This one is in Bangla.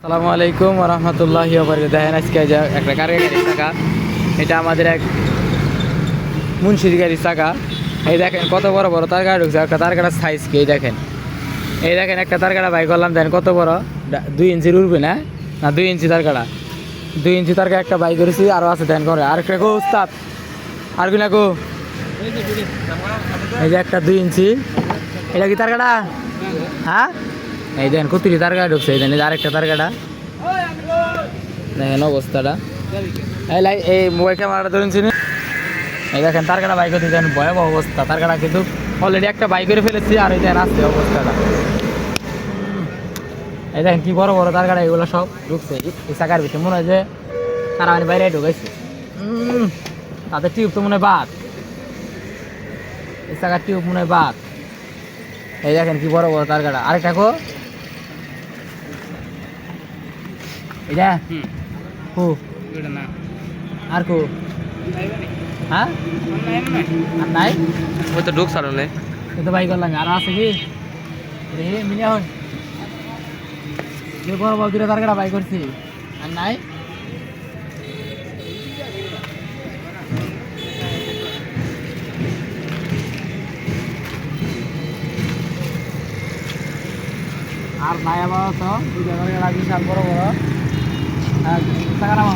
আসসালামু আলাইকুম রহমতুল্লাহি দেখেন আজকে যে একটা গাড়ির চাকা, এটা আমাদের এক মুন্সির গাড়ির চাকা। এই দেখেন কত বড় বড় তার গাড়ি ঢুকছে, একটা তার কাটার সাইজ কি এই দেখেন একটা তার কাটা বাই করলাম, দেখেন কত বড়, 2 ইঞ্চির উঠবে না, 2 ইঞ্চি তার কাটা, 2 ইঞ্চি তার একটা বাই করেছি। আরও আছে দেখেন করে আরেকটা গো উস্তাদ, আর কি না গো, এই যে একটা 2 ইঞ্চি, এটা কি তার কাটা? হ্যাঁ, এই দেখেন কতটি তার কাটা ঢুকছে, এই দেখেন আরেকটা তার কাটা, দেখেন অবস্থাটা। এই মোবাইল ক্যামেরাটা ধরেন চিনি, এই দেখেন তার কাটা বাইক দেখেন ভয়াবহ অবস্থা। তার কাটা কিন্তু অলরেডি একটা বাইক করে ফেলেছি, আর এই দেখেন আসছে অবস্থাটা। এই দেখেন কি বড় বড় তার কাটা, এগুলো সব ঢুকছে এই চাকার ভিতরে, মনে হয় যে তারা মানে বাইরে ঢুকাইছে। তাদের টিউব তো মনে হয় বাদ, এই চাকার টিউব মনে হয় বাদ। এই দেখেন কি বড় বড় তার কাটা, আরেকটা কো এটা কো আর কো, হ্যাঁ আর নাই, ওই তো ঢুকছে না, তো বাই করলাম। আর আছে কি দেখি মিলিয়া হন, যে বড় বড় দুটো তার কাটা বাই করছি, আর নাই। আর নাই আবার তো দুটো তার কাটা বিশাল বড় বড়, চাকা নামা।